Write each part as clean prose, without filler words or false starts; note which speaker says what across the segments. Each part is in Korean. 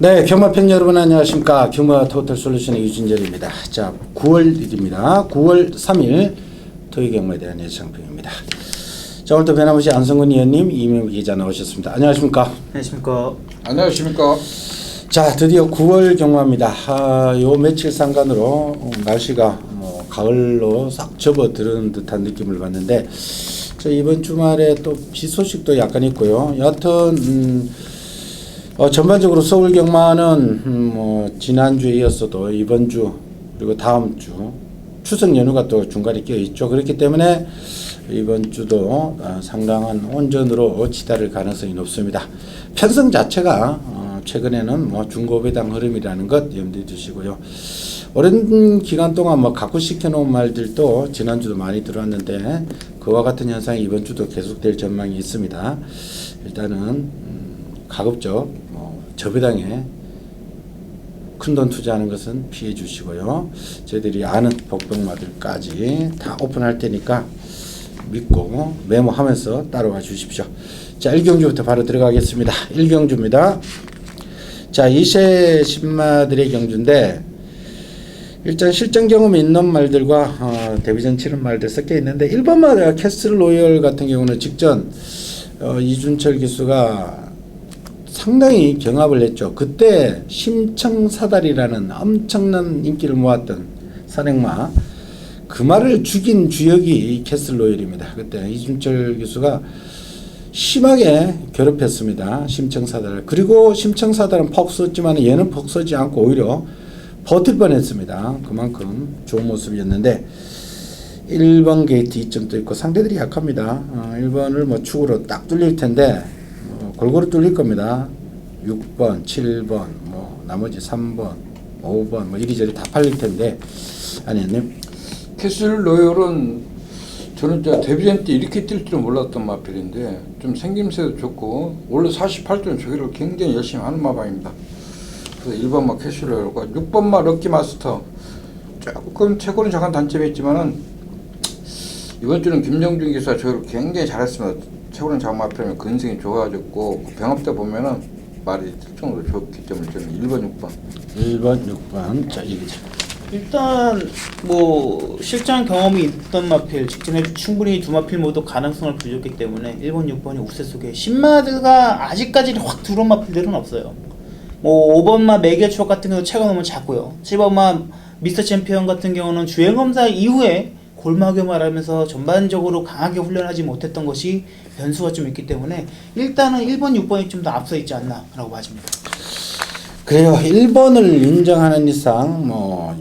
Speaker 1: 네, 경마팬 여러분 안녕하십니까. 경마 토탈 솔루션의 유진절입니다. 자, 9월 1일입니다. 9월 3일 토요 경마에 대한 예상평입니다. 자, 오늘도 변함없이 안성근 의원님, 이명기 기자 나오셨습니다. 안녕하십니까.
Speaker 2: 안녕하십니까.
Speaker 3: 안녕하십니까.
Speaker 1: 자, 드디어 9월 경마입니다. 요 며칠 상간으로 날씨가 가을로 싹 접어드는 듯한 느낌을 받는데, 저 이번 주말에 또 비 소식도 약간 있고요. 여하튼 전반적으로 서울 경마는 지난주에 이어서도 이번 주 그리고 다음 주 추석 연휴가 또 중간에 껴 있죠. 그렇기 때문에 이번 주도 상당한 온전으로 치달을 가능성이 높습니다. 편성 자체가 최근에는 중고배당 흐름이라는 것 염두에 두시고요. 오랜 기간 동안 각구시켜 놓은 말들도 지난주도 많이 들어왔는데 그와 같은 현상이 이번 주도 계속될 전망이 있습니다. 일단은 가급적 저배당에 큰돈 투자하는 것은 피해 주시고요. 저희들이 아는 복병마들까지 다 오픈할 테니까 믿고 메모하면서 따라와 주십시오. 자, 1경주부터 바로 들어가겠습니다. 1경주입니다. 자, 2세 신마들의 경주인데 일단 실전 경험이 있는 말들과 데뷔전 치른 말들 섞여 있는데 1번마 캐슬 로열 같은 경우는 직전 이준철 기수가 상당히 경합을 했죠. 그때 심청사달이라는 엄청난 인기를 모았던 선행마, 그 말을 죽인 주역이 캐슬 로열입니다. 그때 이준철 기수가 심하게 괴롭혔습니다. 심청사달을. 그리고 심청사달은 퍽 쏘지만 얘는 퍽 쏘지 않고 오히려 버틸 뻔했습니다. 그만큼 좋은 모습이었는데 1번 게이트 2점도 있고 상대들이 약합니다. 1번을 축으로 딱 뚫릴 텐데 골고루 뚫릴 겁니다. 6번, 7번, 나머지 3번, 5번, 이리저리 다 팔릴 텐데, 아니님.
Speaker 3: 캐슬 로열은 저는 데뷔전 때 이렇게 뛸 줄은 몰랐던 마필인데 좀 생김새도 좋고 원래 48도는 저기를 굉장히 열심히 하는 마방입니다. 그래서 1번마 캐슬 로열과 6번마 럭키 마스터 조금 최고는 잠깐 단점이 있지만은 이번 주는 김정준 기수가 저기를 굉장히 잘했습니다. 최고는 작은 마필이면 근성이 좋아졌고 병합 때 보면은 말이 특정으로 좋기 때문에 저는 1번, 6번.
Speaker 1: 1번, 6번. 자, 이기죠.
Speaker 2: 일단 실전 경험이 있던 마필 직전에 충분히 두 마필 모두 가능성을 보여줬기 때문에 1번, 6번이 우세 속에 신마드가 아직까지는 확 들어온 마필들은 없어요. 5번마 매개 추억 같은 경우 체가 너무 작고요. 7번마 미스터 챔피언 같은 경우는 주행검사 이후에 골마겸을 하면서 전반적으로 강하게 훈련하지 못했던 것이 변수가 좀 있기 때문에 일단은 1번, 6번이 좀 더 앞서 있지 않나 라고 봐집니다.
Speaker 1: 그래요. 1번을 인정하는 이상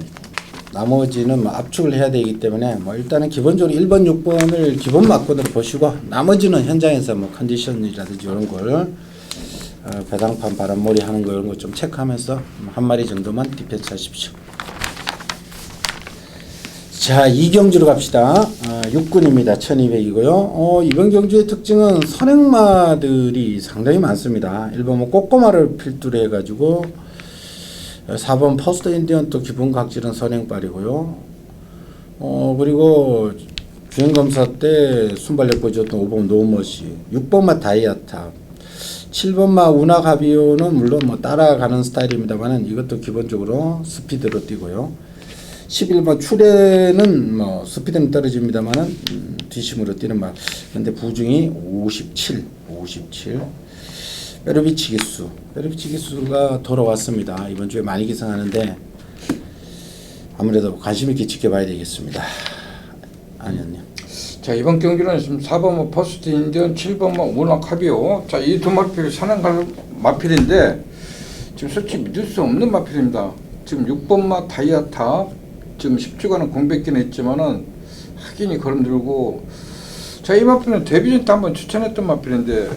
Speaker 1: 나머지는 압축을 해야 되기 때문에 일단은 기본적으로 1번, 6번을 기본 막권으로 보시고 나머지는 현장에서 컨디션이라든지 이런 걸 배당판 바람몰이 하는 거 이런 거 좀 체크하면서 한 마리 정도만 디펜스 하십시오. 자, 2경주로 갑시다. 6군입니다. 1200이고요. 이번 경주의 특징은 선행마들이 상당히 많습니다. 1번 꼬꼬마를 필두로 해가지고 4번 퍼스트 인디언 또 기본 각질은 선행빨이고요. 그리고 주행검사 때 순발력 보여줬던 5번 노머시, 6번마 다이아탑, 7번마 우나가비오는 물론 따라가는 스타일입니다만은 이것도 기본적으로 스피드로 뛰고요. 11번 출에는 스피드는 떨어집니다만은 뒷심으로 뛰는 말. 근데 부중이 57. 페르비치 기수. 페르비치 기수가 돌아왔습니다. 이번 주에 많이 기상하는데 아무래도 관심 있게 지켜봐야 되겠습니다. 아니었네요.
Speaker 3: 자, 이번 경기는 지금 4번마 퍼스트 인디언, 7번마 우나 카비오. 자, 이 두 마필이 선행갈 마필인데 지금 솔직히 믿을 수 없는 마필입니다. 지금 6번마 다이아탑 지금 10주간은 공백기는 있지만은 확인이 걸음들고 자, 이 마필은 데뷔전 때 한번 추천했던 마필인데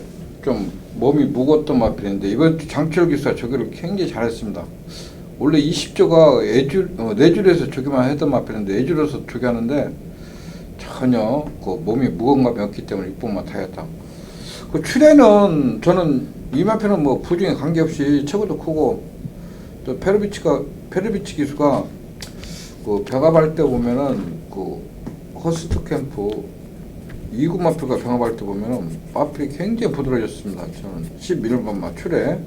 Speaker 3: 좀 몸이 무거웠던 마필인데 이번 주 장철 기수가 저기를 굉장히 잘했습니다. 원래 20조가 내줄에서 저기만 했던 마필인데 내줄에서 저기 하는데 전혀 몸이 무거운 감이 없기 때문에 6번만 타였다. 그 출에는 저는 이 마필은 부중에 관계없이 체구도 크고 또 페르비치 기수가 병합할 때 보면은 호스트 캠프 2구 마필과 병합할 때 보면은 마필이 굉장히 부드러워졌습니다. 저는 11번 맞출에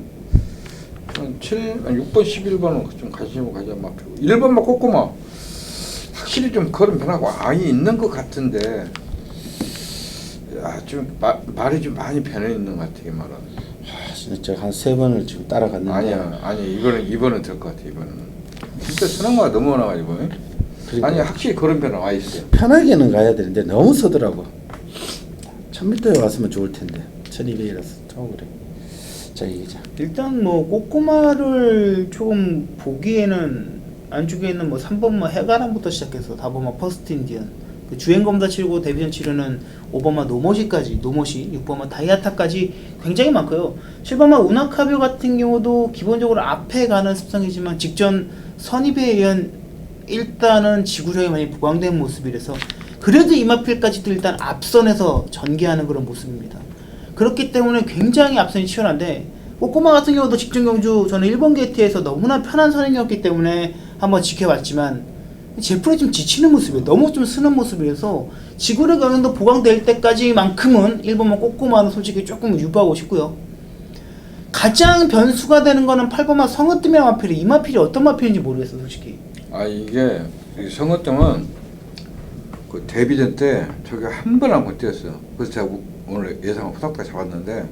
Speaker 3: 6번, 11번은 좀 관심을 가져야 마피고 1번만 꼬꼬마 확실히 좀 걸음 변하고 아예 있는 것 같은데 좀 말이 좀 많이 변해 있는 것 같아 이 말은.
Speaker 1: 진짜 한 3번을 지금 따라갔는데
Speaker 3: 아니 이거는 2번은 될 것 같아. 2번은 진짜 선행마가 너무 많아가지고 아니 확실히 걸음 변화 와 있어요.
Speaker 1: 편하게는 가야 되는데 너무 서더라고. 1000m에 왔으면 좋을 텐데 1200이라서 좀 그래. 자 이기자.
Speaker 2: 일단 뭐 꼬꼬마를 조금 보기에는 안쪽에는 뭐 3번마 해가람부터 시작해서 4번마 퍼스트 인디언, 그 주행검사 치르고 데뷔전 치르는 5번마 노모시까지, 노모시, 6번마 다이아타까지 굉장히 많고요. 7번마 우나카뷰 같은 경우도 기본적으로 앞에 가는 습성이지만 직전 선입에 의한 일단은 지구력이 많이 부각된 모습이라서 그래도 이마필까지도 일단 앞선에서 전개하는 그런 모습입니다. 그렇기 때문에 굉장히 앞선이 치열한데 꼬꼬마 같은 경우도 직전 경주 저는 1번 게이트에서 너무나 편한 선행이었기 때문에 한번 지켜봤지만 제풀이 좀 지치는 모습이에요. 너무 좀 쓰는 모습이어서 지구력 어느 정도 보강될 때까지만큼은 1번만 꼬꼬마는 솔직히 조금 유보하고 싶고요. 가장 변수가 되는 거는 8번만 성어뜸이랑 마필이, 이 마필이 어떤 마필인지 모르겠어 솔직히.
Speaker 3: 이게 성어뜸은 그 데뷔전 때 저기 한 번 안 못 뛰었어요. 그래서 제가 오늘 예상을 후닥닥 잡았는데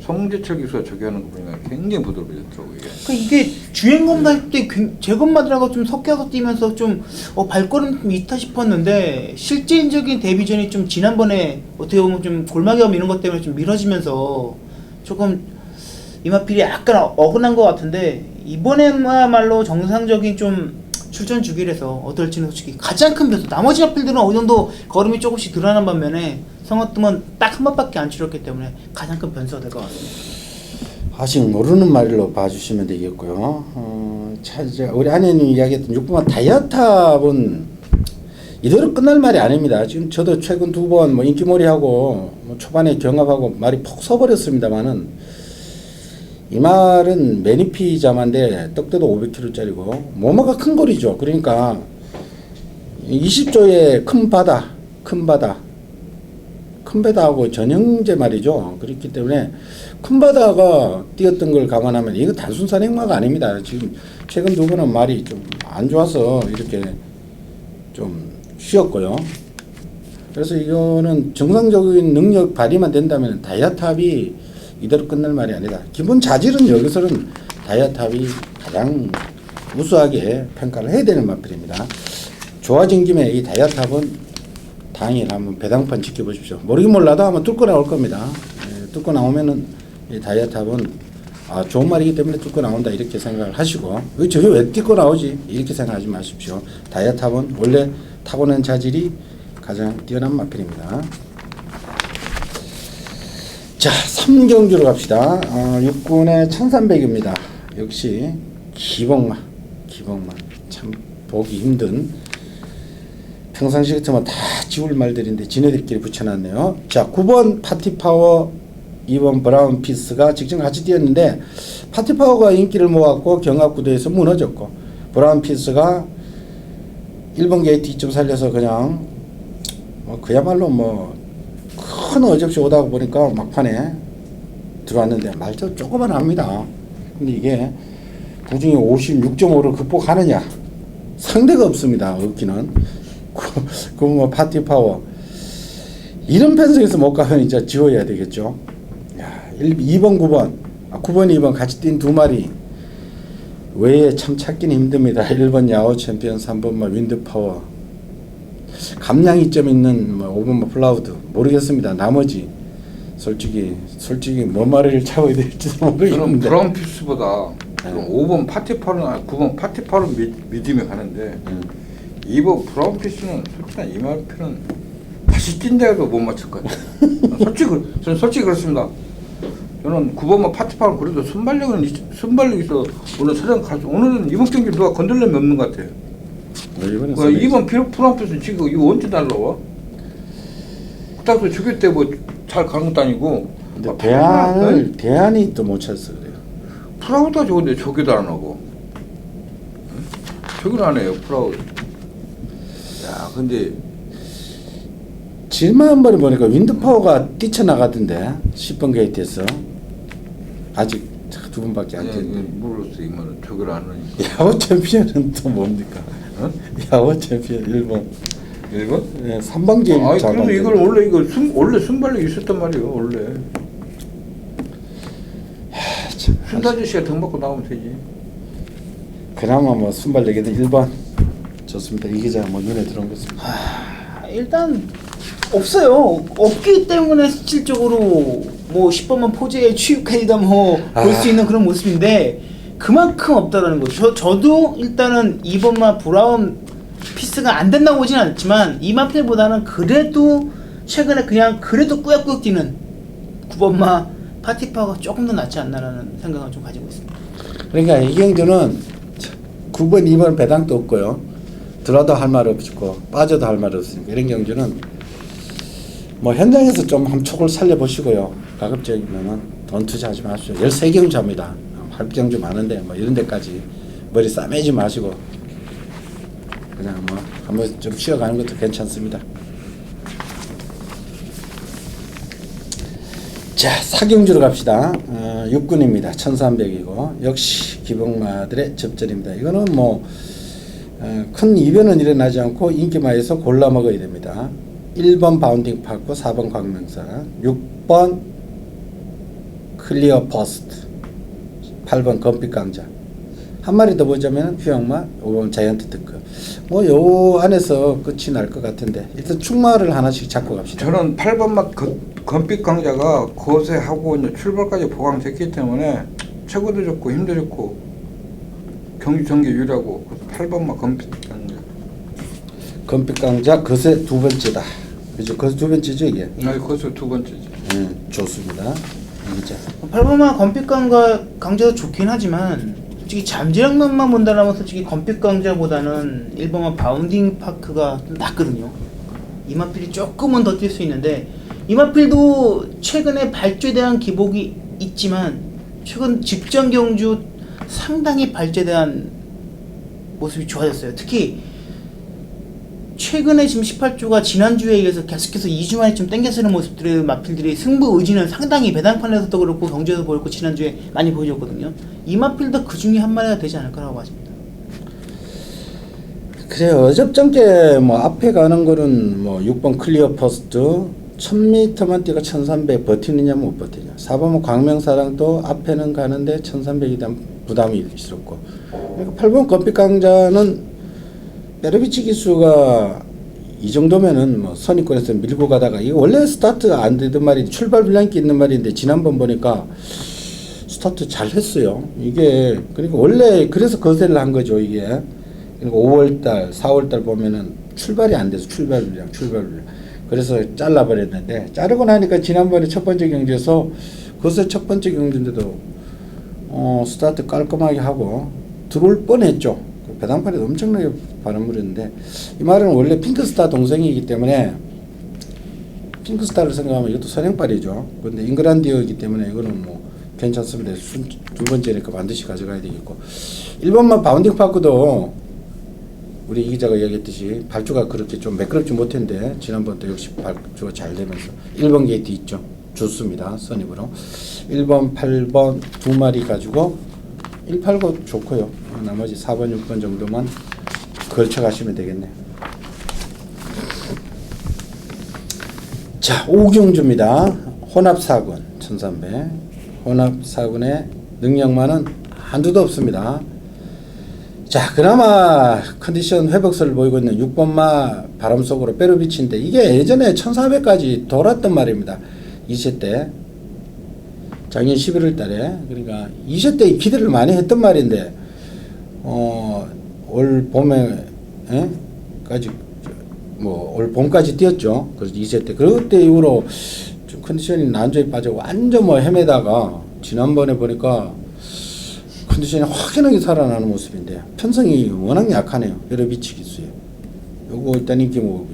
Speaker 3: 송재철 기수가 저기 하는 거 보니까 굉장히 부드러워졌더라고요.
Speaker 2: 이게 주행검사 때 제검마들하고 좀 섞여서 뛰면서 좀 발걸음 좀 있다 싶었는데 실질적인 데뷔전이 좀 지난번에 어떻게 보면 좀 골마겸 이런 것 때문에 좀 미뤄지면서 조금 이마필이 약간 어긋난 것 같은데 이번에야말로 정상적인 좀 출전 주기라서 어떨지는 솔직히 가장 큰 변수. 나머지 마필들은 어느 정도 걸음이 조금씩 드러나는 반면에 성어뜸은 딱 한 번밖에 안 치렀기 때문에 가장 큰 변수가 될 것 같습니다.
Speaker 1: 아직 모르는 말로 봐주시면 되겠고요. 이제 우리 아내님이 이야기했던 6번만 다이아탑은 이대로 끝날 말이 아닙니다. 지금 저도 최근 2번 뭐 인기몰이하고 뭐 초반에 경합하고 말이 폭 서버렸습니다만은 이 말은 매니피자만데 떡대도 500kg짜리고 모마가 큰 거리죠. 그러니까 20조의 큰 바다하고 전형제 말이죠. 그렇기 때문에 큰 바다가 뛰었던 걸 감안하면 이거 단순 산행마가 아닙니다. 지금 최근 2번은 말이 좀 안 좋아서 이렇게 좀 쉬었고요. 그래서 이거는 정상적인 능력 발휘만 된다면 다이아탑이 이대로 끝날 말이 아니다. 기본 자질은 여기서는 다이아탑이 가장 우수하게 평가를 해야 되는 마필입니다. 좋아진 김에 이 다이아탑은 당일 한번 배당판 지켜보십시오. 모르긴 몰라도 한번 뚫고 나올 겁니다. 뚫고 나오면은 이 다이아탑은 좋은 말이기 때문에 뚫고 나온다 이렇게 생각을 하시고 저게 왜 뚫고 나오지 이렇게 생각하지 마십시오. 다이아탑은 원래 타고난 자질이 가장 뛰어난 마필입니다. 자, 3경주로 갑시다. 6군의 1300입니다. 역시 기복마 참 보기 힘든, 평상시 같으면 다 지울 말들인데 지네들끼리 붙여놨네요. 자, 9번 파티파워, 2번 브라운 피스가 직전 같이 뛰었는데 파티파워가 인기를 모았고 경합구도에서 무너졌고 브라운 피스가 1번 게이트 2점 살려서 그냥 그야말로 큰 어접시 오다 보니까 막판에 들어왔는데 말도 조금만 합니다. 근데 이게 부중에 56.5를 극복하느냐, 상대가 없습니다. 없기는. 그 파티파워 이런 편성에서 못 가면 이제 지워야 되겠죠. 2번 9번 2번 같이 뛴 2마리 외에 참 찾기는 힘듭니다. 1번 야호 챔피언, 3번 윈드파워, 감량이점 있는 5번 플라우드 모르겠습니다. 나머지 솔직히 뭔 말을 잡아야 될지도 모르겠는데
Speaker 3: 저는 브라운 피스보다 5번 파티파는 9번 파티파는 믿음이 가는데 2번 브라운 피스는 솔직히 이마필은 다시 뛴다 해도 못 맞출 것 같아요. 저는 솔직히 그렇습니다. 저는 9번만 파티파는 그래도 순발력이 있어. 오늘 촬영 가서 오늘은 이번 경기 누가 건들려면 없는 것 같아요. 2번 브라운 피스는 지금 이거 언제 날라와? 그다음에 죽일 때 잘 가는 것도 아니고.
Speaker 1: 근데 대안이 또 못 찾았어 그래요.
Speaker 3: 프라우드가 좋은데 저기도 안 하고. 저기도 안 해요 프라우드. 야 근데
Speaker 1: 지난 번에 보니까 윈드파워가 뛰쳐나가던데 10번 게이트에서 아직 두 분밖에 안 됐는데.
Speaker 3: 모르겠어 이거는 저걸 안 하니까.
Speaker 1: 야구 챔피언은 또 뭡니까?
Speaker 3: 어?
Speaker 1: 야구 챔피언 1번.
Speaker 3: 1번?
Speaker 1: 네, 3번 게임
Speaker 3: 아,
Speaker 1: 잘
Speaker 3: 그럼
Speaker 1: 만든.
Speaker 3: 이걸 원래 이거 원래 순발력 있었단 말이에요 원래. 순다주씨가 등 받고 나오면 되지.
Speaker 1: 그나마 뭐 순발력에도 1번 좋습니다. 이 기자 뭐 눈에 들어온 것입니다.
Speaker 2: 일단 없어요. 없기 때문에 실질적으로 뭐 10번만 포즈에 취입까지다 뭐 볼 수 있는 그런 모습인데 그만큼 없다라는 거죠. 저도 일단은 2번만 브라운 피스가 안 된다고 보진 않지만 이마필보다는 그래도 최근에 그냥 그래도 꾸역꾸역 뛰는 9번마 파티파가 조금 더 낫지 않나라는 생각을 좀 가지고 있습니다.
Speaker 1: 그러니까 이 경주는 9번, 2번 배당도 없고요. 들어도 할 말 없고 빠져도 할 말 없으니까 이런 경주는 뭐 현장에서 좀 함촉을 살려보시고요. 가급적이면은 돈 투자하지 마십시오. 13경주합니다. 할경주 많은데 뭐 이런 데까지 머리 싸매지 마시고 그냥 뭐 한번 좀 쉬어가는 것도 괜찮습니다. 자, 사경주로 갑시다. 6군입니다. 1300이고 역시 기복마들의 접전입니다. 이거는 뭐 큰 이변은 일어나지 않고 인기마에서 골라 먹어야 됩니다. 1번 바운딩 파크, 4번 광명사, 6번 클리어 퍼스트, 8번 검빛 강자. 한 마리 더 보자면 휴양마, 5번 자이언트 특급. 뭐 요 안에서 끝이 날 것 같은데 일단 충마를 하나씩 잡고 갑시다.
Speaker 3: 저는 8번막 검빛 강자가 거세하고 이제 출발까지 보강됐기 때문에 최고도 좋고 힘도 좋고 경기 전개 유리하고 8번막 검빛 강자.
Speaker 1: 검빛 강자 거세 두 번째다. 그죠? 거세 두 번째죠 이게.
Speaker 3: 아니 거세 두 번째지.
Speaker 1: 좋습니다. 이제
Speaker 2: 8번마 검빛 강자도 좋긴 하지만 솔직히 잠재력만만 본다면 솔직히 검빛 강자보다는 1번마 바운딩 파크가 좀 낫거든요. 이마필이 조금은 더 뛸 수 있는데 이마필도 최근에 발주에 대한 기복이 있지만 최근 직전 경주 상당히 발주에 대한 모습이 좋아졌어요. 특히 최근에 지금 18조가 지난주에 이어서 계속해서 2주 만에 좀 땡겨쓰는 모습들의 마필들이 승부 의지는 상당히 배당판에서도 그렇고 경주에서 보였고 지난주에 많이 보여줬거든요. 이 마필도 그 중에 한 마리가 되지 않을까라고 봐집니다.
Speaker 1: 그래요. 어접점게 뭐 앞에 가는 거는 뭐 6번 클리어 퍼스트 1000m만 뛰가 1300 버티느냐 못 버티냐. 4번 광명사랑도 앞에는 가는데 1300이 대한 부담이 있었고. 그러니까 8번 검빛 강자는 베르비치 기수가 이 정도면은 뭐 선입권에서 밀고 가다가 이거 원래 스타트 안 되던 말인데 출발 블랭크 있는 말인데 지난번 보니까 스타트 잘 했어요. 이게 그러니까 원래 그래서 거세를 한 거죠 이게. 그러니까 5월달, 4월달 보면은 출발이 안 돼서 출발 블랭. 그래서 잘라버렸는데 자르고 나니까 지난번에 첫 번째 경기에서 거세 첫 번째 경기인데도 스타트 깔끔하게 하고 들어올 뻔했죠. 배당판에 엄청나게 바람물었는데 이 말은 원래 핑크스타 동생이기 때문에 핑크스타를 생각하면 이것도 선행발이죠. 그런데 잉그란디어이기 때문에 이거는 뭐 괜찮습니다. 두 번째니까 반드시 가져가야 되겠고 1번만 바운딩 파크도 우리 이 기자가 이야기했듯이 발주가 그렇게 좀 매끄럽지 못했는데 지난번도 역시 발주가 잘 되면서 1번 게이트 있죠. 좋습니다. 선입으로 1번 8번 두 마리 가지고 189 좋고요. 나머지 4번 6번 정도만 걸쳐 가시면 되겠네요. 자, 오경주입니다. 혼합 4군 1300 혼합 4군의 능력만은 한두도 없습니다. 자, 그나마 컨디션 회복세를 보이고 있는 6번마 바람 속으로 베르비치인데 이게 예전에 1400까지 돌았던 말입니다. 2세 때 작년 11월 달에 그러니까 2세 때 기대를 많이 했던 말인데 올 봄에 까지 뭐 올 봄까지 뛰었죠. 그래서 2세 때 그때 이후로 좀 컨디션이 난조에 빠져 완전 뭐 헤매다가 지난번에 보니까 컨디션이 확연하게 살아나는 모습인데 편성이 워낙 약하네요. 베르비치 기수에. 요거 일단 인기 모으고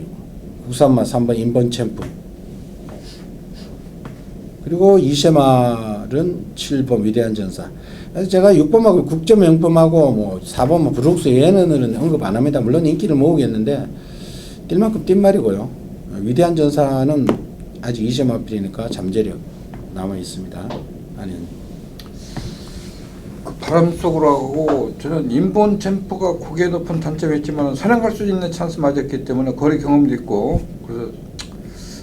Speaker 1: 국산마 3번 인번 챔프 그리고 이세말은 7번 위대한 전사. 그래서 제가 6번하고 국점 명품하고 뭐 4번 브룩스 얘네는 언급 안 합니다. 물론 인기를 모으겠는데 뛸 만큼 뛴 말이고요. 위대한 전사는 아직 이세마필이니까 잠재력 남아 있습니다. 아니
Speaker 3: 그 바람 속으로 하고 저는 인본 챔프가 고개 높은 단점이 있지만 선행 갈 수 있는 찬스 맞았기 때문에 거리 경험도 있고 그래서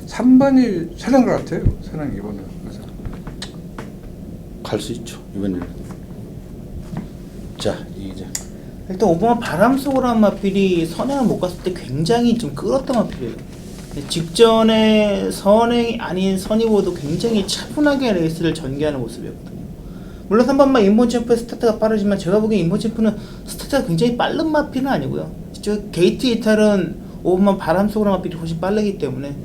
Speaker 3: 3번이 선행 것 같아요. 선행 이번에 그래서
Speaker 1: 갈 수 있죠 이번에는. 자 이제
Speaker 2: 일단 5번은 바람 속으로 한 마필이 선행을 못 갔을 때 굉장히 좀 끌었던 마필이에요. 직전에 선행이 아닌 선의보도 굉장히 차분하게 레이스를 전개하는 모습이었거든요. 물론 3번만 인본 챔프의 스타트가 빠르지만 제가 보기엔 인본 챔프는 스타트가 굉장히 빠른 마필은 아니고요. 진짜 게이트 이탈은 5번만 바람 속으로 마필이 훨씬 빠르기 때문에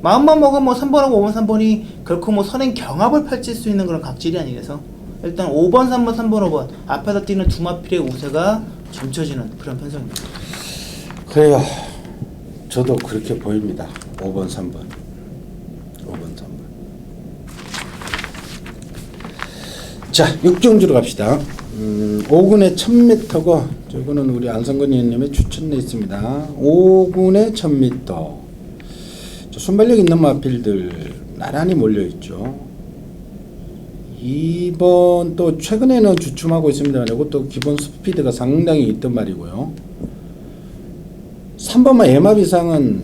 Speaker 2: 마음만 먹으면 뭐 3번하고 5번, 3번이 결코 뭐 선행 경합을 펼칠 수 있는 그런 각질이 아니라서 일단 5번, 3번, 3번, 5번 앞에다 뛰는 두 마필의 우세가 점쳐지는 그런 편성입니다.
Speaker 1: 그래요. 저도 그렇게 보입니다. 5번, 3번. 5번, 3번. 자, 육종주로 갑시다. 5군의 1000m고 저거는 우리 안성근 의원님의 추천돼 있습니다. 5군의 1000m. 순발력 있는 마필들 나란히 몰려있죠. 2번 또 최근에는 주춤하고 있습니다만 이것도 기본 스피드가 상당히 있단 말이고요. 3번만 에마 이상은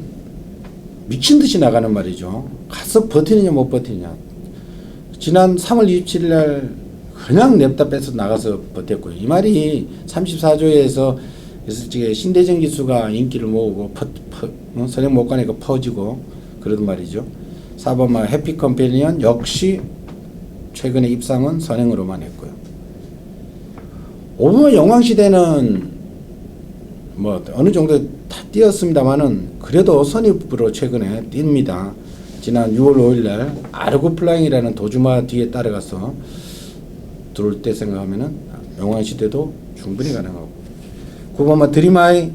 Speaker 1: 미친듯이 나가는 말이죠. 가서 버티느냐 못 버티느냐. 지난 3월 27일 날 그냥 냅다 빼서 나가서 버텼고요. 이 말이 34조에서 솔직히 신대전 기수가 인기를 모으고 선행 못 가니까 퍼지고 그러던 말이죠. 4번만 해피 컴패니언 역시 최근에 입상은 선행으로만 했고요. 5번 영광시대는 뭐 어느 정도 다 뛰었습니다만은 그래도 선입으로 최근에 뜁니다. 지난 6월 5일 날 아르고 플라잉이라는 도주마 뒤에 따라가서 들어올 때 생각하면은 영광시대도 충분히 가능하고 9번만 드림하이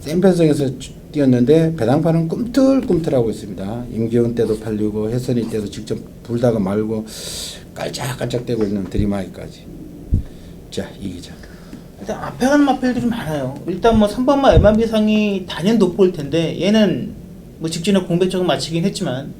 Speaker 1: 센 편성에서 뛰었는데 배당판은 꿈틀꿈틀하고 있습니다. 임기훈 때도 팔리고 혜선이 때도 직접 불다가 말고 깔짝깔짝대고 있는 드림하이까지. 자 이기자.
Speaker 2: 일단 앞에 가는 마필들이 많아요. 일단 뭐 3번마 MRB상이 단연 돋보일 텐데 얘는 뭐 직전에 공백적은 마치긴 했지만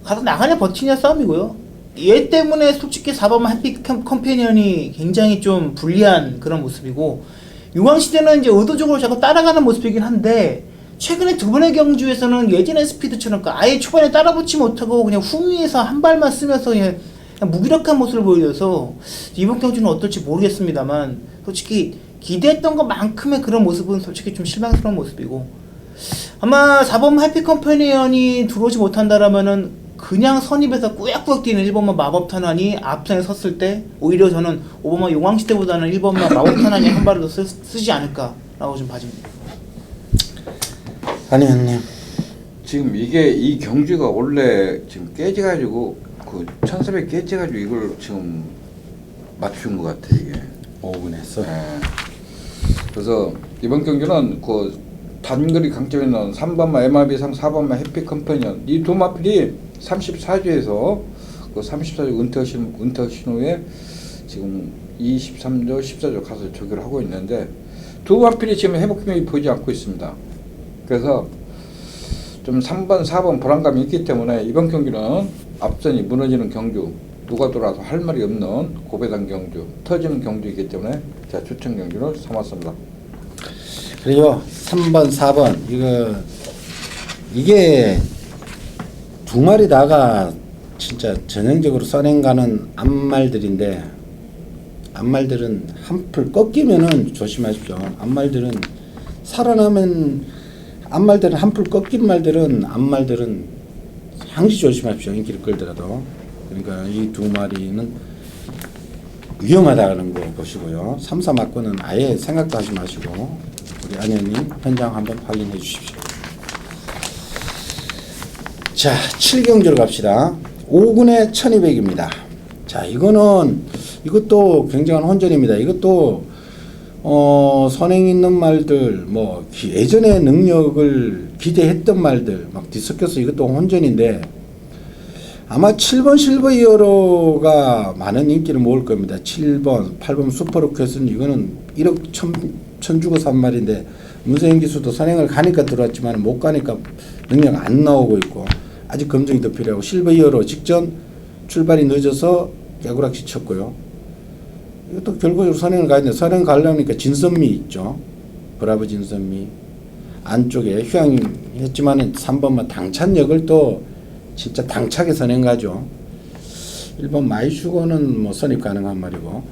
Speaker 2: 가서 나가냐 버티냐 싸움이고요. 얘 때문에 솔직히 4번마 해피 컴패니언이 굉장히 좀 불리한 그런 모습이고 유광시대는 이제 의도적으로 자꾸 따라가는 모습이긴 한데 최근에 두 번의 경주에서는 예전의 스피드처럼 아예 초반에 따라붙지 못하고 그냥 후미에서 한 발만 쓰면서 그냥 무기력한 모습을 보여서 이번 경주는 어떨지 모르겠습니다만 솔직히 기대했던 것만큼의 그런 모습은 솔직히 좀 실망스러운 모습이고 아마 4번 해피 컴패니언이 들어오지 못한다라면은 그냥 선입에서 꾸역꾸역 뛰는 1번만 마법탄환이 앞선에 섰을 때 오히려 저는 5번만 용왕시대보다는 1번만 마법탄환이 한 발을 더 쓰지 않을까라고 좀 봐집니다.
Speaker 1: 안혜원님.
Speaker 3: 지금 이게 이 경주가 원래 지금 깨져가지고 그 1400 깨져가지고 이걸 지금 맞춘 것 같아 이게.
Speaker 1: 5분에서.
Speaker 3: 네. 그래서 이번 경기는 그 단거리 강점에 있는 3번마 MRB상 4번마 해피 컴퍼니언 이 두 마필이 34조에서 그 34조 은퇴하신 후에 지금 23조 14조 가서 조교를 하고 있는데 두 마필이 지금 회복력이 보이지 않고 있습니다. 그래서 좀 3번 4번 불안감이 있기 때문에 이번 경기는 앞선이 무너지는 경주 누가 돌아도 할 말이 없는 고배당 경주 터지는 경주이기 때문에 제가 추천 경주를 삼았습니다.
Speaker 1: 그리고 3번 4번 이게 두 마리 다가 진짜 전형적으로 선행가는 앞말들인데 앞말들은 한풀 꺾이면은 조심하십시오. 앞말들은 살아나면 앞말들은 한풀 꺾인 말들은 앞말들은 항시 조심하십시오. 인기를 끌더라도. 그러니까 이 두 마리는 위험하다는 거 보시고요. 3, 4 맞고는 아예 생각도 하지 마시고 우리 안현님 현장 한번 확인해 주십시오. 자, 7경주로 갑시다. 5군의 1200입니다. 자, 이것도 굉장한 혼전입니다. 이것도 선행 있는 말들, 뭐 예전의 능력을 기대했던 말들 막 뒤섞여서 이것도 혼전인데 아마 7번 실버 히어로가 많은 인기를 모을 겁니다. 7번, 8번 슈퍼로켓은 이거는 1억 1천 주고 산 말인데 문세영 기수도 선행을 가니까 들어왔지만 못 가니까 능력 안 나오고 있고 아직 검증이 더 필요하고 실버 히어로 직전 출발이 늦어서 깨구락시 쳤고요. 이것도 결국으로 선행을 가야 되는데 선행 가려니까 진선미 있죠. 브라보 진선미 안쪽에 휴양했지만은 3번만 당찬역을 또 진짜 당차게 선행 가죠. 1번 마이슈거는 뭐 선입 가능한 말이고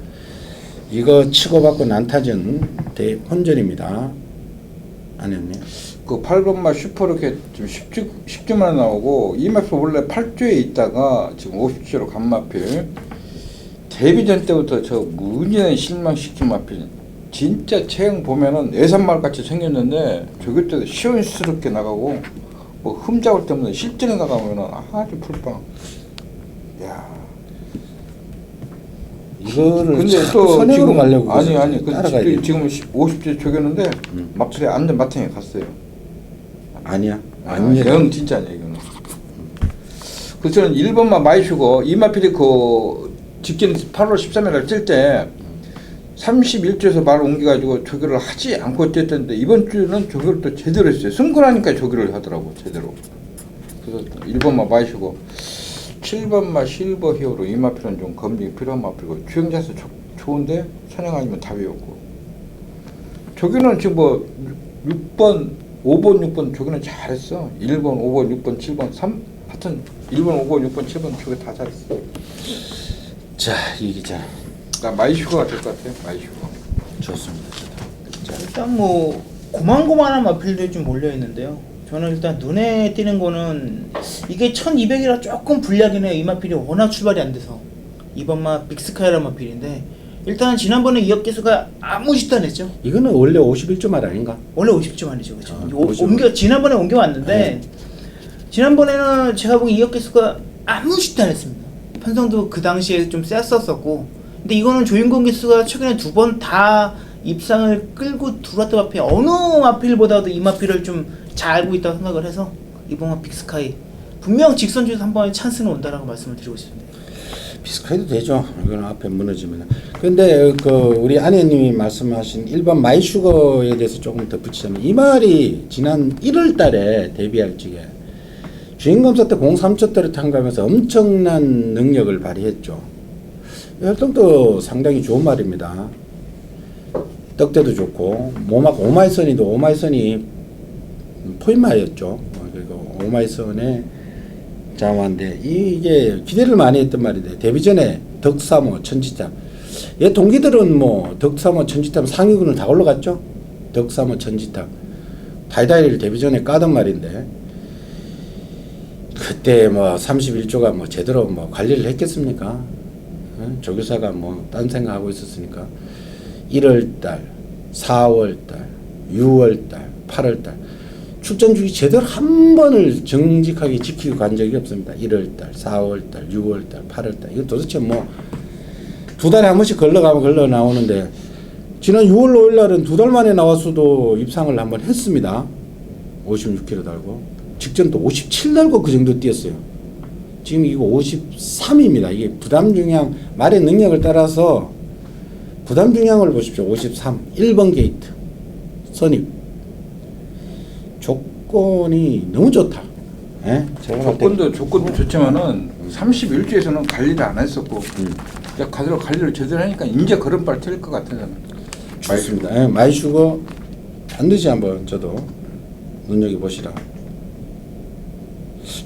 Speaker 1: 이거 치고받고 난타전 대혼전입니다. 아니었네.
Speaker 3: 그 8번마 슈퍼로켓 지금 10주만 나오고 이 마필 원래 8주에 있다가 지금 50주로 간 마필. 데뷔전 때부터 저 무지한 실망시킨 마필. 진짜 체형 보면은 내산말 같이 생겼는데 저기 때도 시원스럽게 나가고 뭐 흠잡을 데 없는 실전에 나가면은 아주 풀빵. 야.
Speaker 1: 이거를
Speaker 3: 근데
Speaker 1: 자꾸
Speaker 3: 또
Speaker 1: 선행으로
Speaker 3: 지금
Speaker 1: 가려고
Speaker 3: 아니
Speaker 1: 따라가야
Speaker 3: 그
Speaker 1: 돼.
Speaker 3: 지금 50주 조겼는데 마필이 안전 마탱에 갔어요.
Speaker 1: 아니야.
Speaker 3: 아니야. 영 진짜 아니야 이거는. 그래서 저는 1번만 마이슈고 이마필이 그 직전 8월 13일날 뛸 때 31주에서 바로 옮겨가지고 조교를 하지 않고 뛰었는데 이번 주는 조교를 또 제대로 했어요. 승부나니까 조교를 하더라고 제대로. 그래서 1번만 마이슈고 7번만 실버 히어로 이마필은 좀 검증이 필요한 마필이고 주행자수 좋은데 선행 아니면 답이 없고 조교는 지금 뭐 6번 5번 6번 조교는 잘했어. 1번 5번 6번 7번 3 하여튼 1번 5번 6번 7번 조교 다 잘했어.
Speaker 1: 자, 이 기자
Speaker 3: 나 마이슈거가 될 것 같아. 마이슈거.
Speaker 1: 좋습니다.
Speaker 2: 자, 일단 뭐 고만고만한 마필들이 좀 몰려 있는데요. 저는 일단 눈에 띄는 거는 이게 1200이라 조금 불리하긴 해요. 이 마필이 워낙 출발이 안 돼서. 이번마 빅스카이라는 마필인데 일단 지난번에 이업 개수가 아무 짓도 안 했죠.
Speaker 1: 이거는 원래 51조 말 아닌가?
Speaker 2: 원래 50점 아니죠, 그렇죠?
Speaker 1: 아, 50.
Speaker 2: 지난번에 옮겨왔는데
Speaker 1: 네.
Speaker 2: 지난번에는 제가 보기 이업 개수가 아무 짓도 안 했습니다. 편성도 그 당시에 좀 셌었었고, 근데 이거는 조인공 기수가 최근에 2번 다 입상을 끌고 들어왔던 마필 어느 마필보다도 이 마필을 좀 잘 알고 있다고 생각을 해서 이번 빅스카이 분명 직선주에서 한 번에 찬스는 온다라고 말씀을 드리고 싶습니다.
Speaker 1: 비스카이도 되죠. 이거는 앞에 무너지면. 근데 그 우리 아내님이 말씀하신 1번 마이슈거에 대해서 조금 덧붙이자면 이 말이 지난 1월 달에 데뷔할 적에 주행검사 때 03초대를 탄가하면서 엄청난 능력을 발휘했죠. 이 활동도 상당히 좋은 말입니다. 떡대도 좋고 오마이선이도 오마이선이 포인마였죠. 그리고 오마이선의 장화인데 이게 기대를 많이 했던 말인데 데뷔 전에 덕사모 천지탑 얘 동기들은 뭐 덕사모 천지탑 상위군을 다 올라갔죠. 덕사모 천지탑 다이다이를 데뷔 전에 까던 말인데 그때 뭐 31조가 뭐 제대로 뭐 관리를 했겠습니까? 조교사가 뭐 딴 생각하고 있었으니까 1월달 4월달 6월달 8월달 출전 주기 제대로 한 번을 정직하게 지키고 간 적이 없습니다. 1월달, 4월달, 6월달, 8월달. 이거 도대체 뭐, 2달에 한 번씩 걸러가면 걸러 나오는데, 지난 6월 5일 날은 2달 만에 나왔어도 입상을 한번 했습니다. 56km 달고. 직전도 57 달고 그 정도 뛰었어요. 지금 이거 53입니다. 이게 부담 중량, 말의 능력을 따라서 부담 중량을 보십시오. 53. 1번 게이트. 선입. 조건이 너무 좋다. 예?
Speaker 3: 조건도 좋지만은 31주에서는 관리를 안 했었고 이제 관리를 제대로 하니까 이제 걸음발 틀릴 것 같아요.
Speaker 1: 좋습니다. 예, 마이슈거 반드시 한번 저도 눈여겨보시라.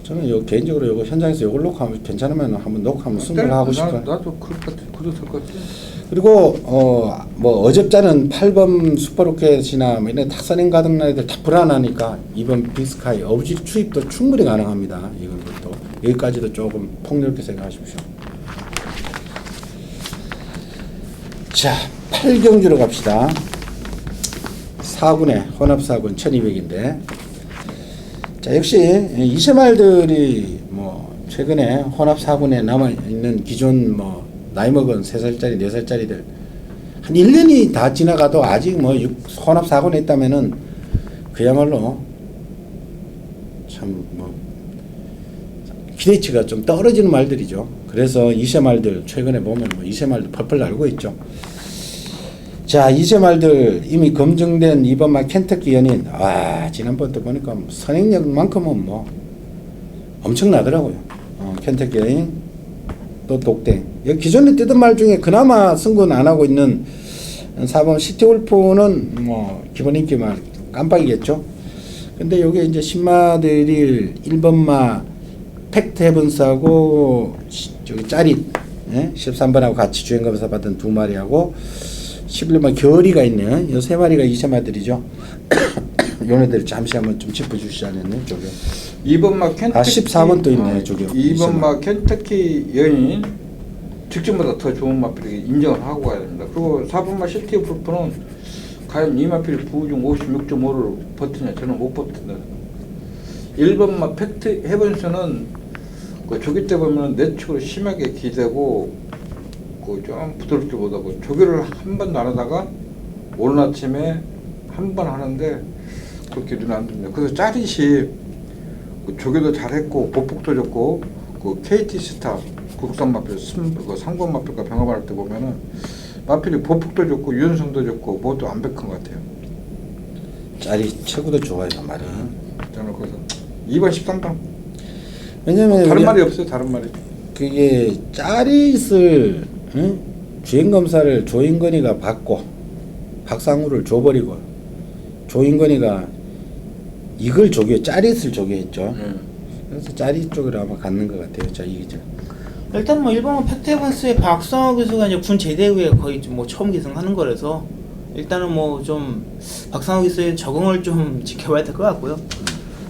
Speaker 1: 저는 요 개인적으로 요거 현장에서 요걸 녹화하면 괜찮으면 한번 녹화하면 승부를 하고 싶어요.
Speaker 3: 나도 그럴 것 같아. 그래도 될 것 같아.
Speaker 1: 그리고 뭐 어접자는 8번 슈퍼로켓이나 뭐 이런 다 선행 가득 나 애들 다 불안하니까 이번 빅스카이 어부지 투입도 충분히 가능합니다. 이건 것도 여기까지도 조금 폭넓게 생각하십시오. 자, 8경주로 갑시다. 4군에 혼합 4군 1200인데 자, 역시 이세말들이 뭐 최근에 혼합 4군에 남아 있는 기존 뭐 나이 먹은 3살짜리 4살짜리들 한 1년이 다 지나가도 아직 뭐 혼합 4군에 있다면은 그야말로 참 뭐 기대치가 좀 떨어지는 말들이죠. 그래서 이세말들 최근에 보면 뭐 이세말들 펄펄 날고 있죠. 자, 이세말들 이미 검증된 이번만 켄터키 연인 지난번도 보니까 선행력만큼은 뭐 엄청나더라고요. 켄터키 연인 또 독댕. 여기 기존에 뛰던 말 중에 그나마 승부는 안 하고 있는 4번 시티울프는 뭐 기본 인기 말 깜빡이겠죠. 근데 요게 이제 신마들이 1번마 팩트 헤븐스하고 저기 짜릿 13번하고 같이 주행검사 받은 2마리하고 11번 결의가 있네요. 요 3마리가 이세마들이죠. 요네들 잠시 한번 좀 짚어주시지 않았나요? 저기
Speaker 3: 2번마 켄터키
Speaker 1: 14번 또 있네, 저기.
Speaker 3: 2번마 켄터키 연인 직전보다 더 좋은 마필이 인정을 하고 가야 됩니다. 그리고 4번마 시티 풀프는 과연 이 마필이 부중 56.5를 버티냐? 저는 못 버틴다. 1번마 팩트 헤븐스는 그 조기 때 보면 내축으로 심하게 기대고 그 좀 부드럽게 보다고 조기를 한 번도 안 하다가 오늘 아침에 한 번 하는데 그렇게 눈에 안 듭니다. 그래서 짜릿이 그 조교도 잘했고 보폭도 좋고 그 KT 스타 국산 마필 그 상권 마필과 병합할 때 보면은 마필이 보폭도 좋고 유연성도 좋고 모두 완벽한 것 같아요.
Speaker 1: 짜릿 최고도 좋아요 말이.
Speaker 3: 저는 그래서 2번 13번
Speaker 1: 왜냐면
Speaker 3: 다른 말이 없어요. 다른 말이.
Speaker 1: 그게 짜릿을 주행검사를 조인건이가 받고 박상우를 줘버리고 조인건이가 이걸 짜릿을 조교했죠. 그래서 짜릿 쪽으로 아마 갖는 것 같아요. 자 이기죠.
Speaker 2: 일단 뭐 1번은 팩트헤븐스의 박성호 교수가 이제 군 제대 후에 거의 뭐 처음 기승하는 거라서 일단은 뭐 좀 박성호 교수의 적응을 좀 지켜봐야 될 것 같고요.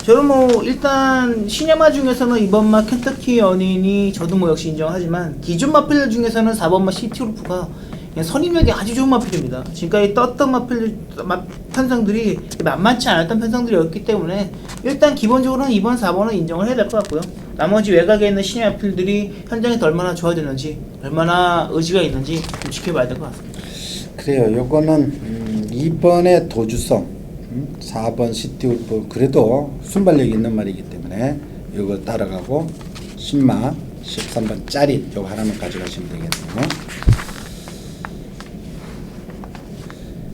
Speaker 2: 저는 뭐 일단 시네마 중에서는 2번마 켄터키 연인이 저도 뭐 역시 인정하지만 기존 마필 중에서는 4번마 시티울프가 선임력이 아주 좋은 마필입니다. 지금까지 떴던 마필 편성들이 만만치 않았던 편성들이었기 때문에 일단 기본적으로는 2번, 4번은 인정을 해야 될 것 같고요. 나머지 외곽에 있는 신의 마필들이 현장에서 얼마나 좋아졌는지 얼마나 의지가 있는지 좀 지켜봐야 될 것 같습니다.
Speaker 1: 그래요. 요거는 2번의 도주성 4번 시티울프 그래도 순발력이 있는 말이기 때문에 이거 따라가고 10마 13번 짜릿 요거 하나만 가져가시면 되겠네요.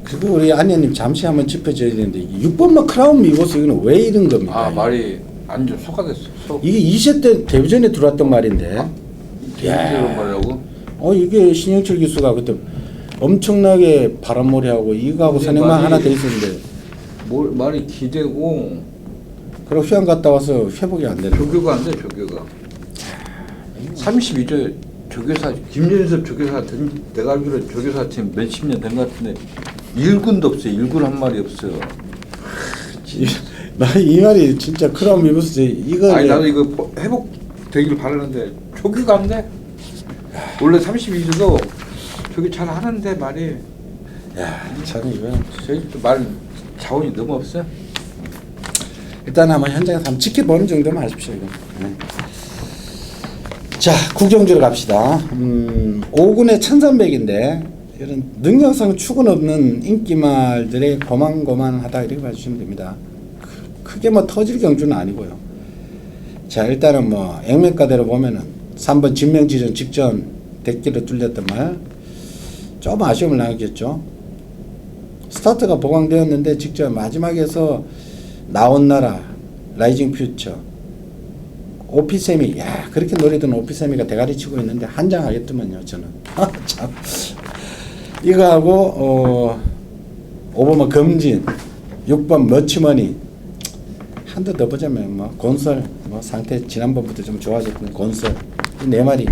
Speaker 1: 그리고 우리 안내님 잠시 한번 짚어줘야 되는데 6번마 크라운 미고스 이거는 왜 이런 겁니까?
Speaker 3: 아 말이 완전 속아됐어. 속.
Speaker 1: 이게 2세 때 데뷔전에 들어왔던 말인데
Speaker 3: 이런 말이라고?
Speaker 1: 이게 신영철 기수가 그때 엄청나게 바람몰이하고 이거하고 선행만 하나 더 있었는데
Speaker 3: 말이 기대고
Speaker 1: 그리고 휴양 갔다 와서 회복이 안 되는 거예요.
Speaker 3: 조교가 안 돼. 조교가 32조 조교사 김준섭 조교사 내가 알기로 조교사 팀 몇십 년 된 것 같은데 일군도 없어요. 일군 한 마리 없어요.
Speaker 1: 나 이 말이 진짜 크라운 미브스 이거
Speaker 3: 아니 나도 이거 회복 되길 바라는데 조교가 안 돼. 원래 32조도 조교 잘 하는데 말이
Speaker 1: 참 이거
Speaker 3: 저희도 말 자원이 너무 없어요.
Speaker 1: 일단 한번 현장에서 한번 지켜보는 정도만 하십시오. 이거. 네. 자 구경주로 갑시다. 5군의 1300인데 이런 능력상 축은 없는 인기말들의 고만고만하다 이렇게 봐주시면 됩니다. 크게 뭐 터질 경주는 아니고요. 자 일단은 뭐 액면가대로 보면은 3번 진명지전 직전 대기로 뚫렸던 말 좀 아쉬움을 남겼죠. 스타트가 보강되었는데 직접 마지막에서 나온 나라 라이징 퓨처 오피세미 그렇게 노리던 오피세미가 대가리 치고 있는데 한장하겠더만요. 저는 참 이거하고 5번은 검진 6번 머치머니 한두 더 보자면 뭐 건설 뭐 상태 지난번부터 좀 좋아졌던 건설 이 4마리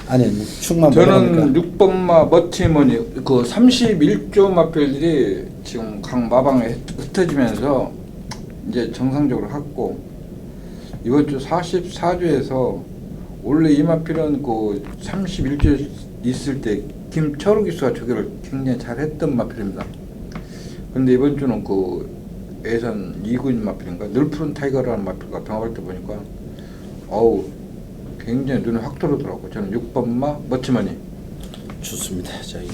Speaker 1: 아니 축만
Speaker 3: 저는 6번마 머티머니 그 31조 마필들이 지금 각 마방에 흩어지면서 이제 정상적으로 했고 이번 주 44조에서 원래 이 마필은 그 31조 있을 때 김철우 기수가 조교를 굉장히 잘했던 마필입니다. 근데 이번 주는 그 예선 2군 마필인가 늘푸른 타이거라는 마필과 병합할 때 보니까 어우 굉장히 눈에 확 들어오더라고. 저는 6번마 머치머니
Speaker 1: 좋습니다. 자 이게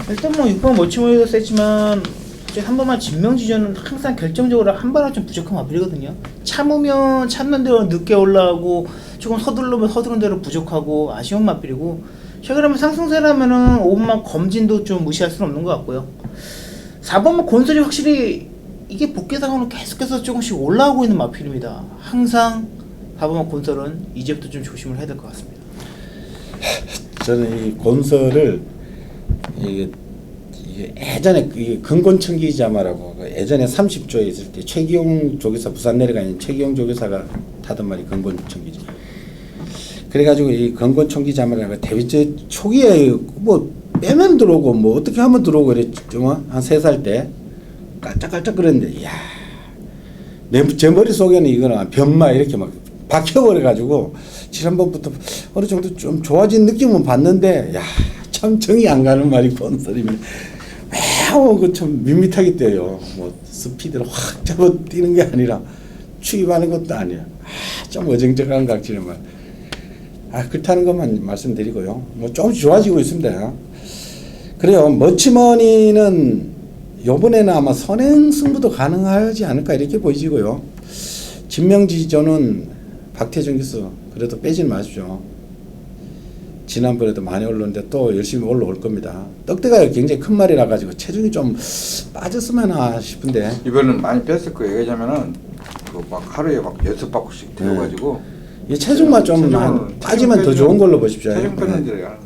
Speaker 2: 일단 뭐 6번 머치머니도 세지만 이제 한 번만 진명지전은 항상 결정적으로 한 번은 좀 부족한 마필이거든요. 참으면 참는 대로 늦게 올라오고 조금 서두르면 서두른 대로 부족하고 아쉬운 마필이고 최근에 상승세라면은 5번만 검진도 좀 무시할 수는 없는 것 같고요. 4번만 건설이 확실히 이게 복귀상으로 계속해서 조금씩 올라오고 있는 마필입니다. 항상 4번만 건설은 이제부터 좀 조심을 해야 될 것 같습니다.
Speaker 1: 저는 이 곤서를 이게 예전에 이 근곤청기자마라고 예전에 30조에 있을 때 최기용 조교사 부산 내려가 있는 최기용 조교사가 타던 말이 근곤청기자. 그래가지고 이 근곤청기자마라가 데뷔 초기에 뭐 빼면 들어오고 뭐 어떻게 하면 들어오고 그랬죠. 한 3살 때 깔짝깔짝 그랬는데 이야 제 머릿속에는 이거는 변마 이렇게 막 박혀버려가지고 지난번부터 어느 정도 좀 좋아진 느낌은 봤는데 야 참 정이 안 가는 말이 곤 소리면 매우 그좀 밋밋하게 뛰어요. 뭐 스피드를 확 잡아 뛰는 게 아니라 추입하는 것도 아니야. 좀 어정쩡한 각지는 말. 그렇다는 것만 말씀드리고요. 뭐 조금씩 좋아지고 있습니다. 그래요. 머치머니는 요번에는 아마 선행 승부도 가능하지 않을까 이렇게 보이지고요. 진명지조는 박태준 기수 그래도 빼지는 마십시오. 지난번에도 많이 올랐는데 또 열심히 올라올 겁니다. 떡대가 굉장히 큰 말이라 가지고 체중이 좀 빠졌으면 싶은데
Speaker 3: 이번은 많이 뺐을 거예요. 왜냐면은 그 막 하루에 막 6바퀴씩 들어가지고
Speaker 1: 이 체중만 좀 빠지면 더 좋은 걸로 보십시오.
Speaker 3: 체중 빼는 데가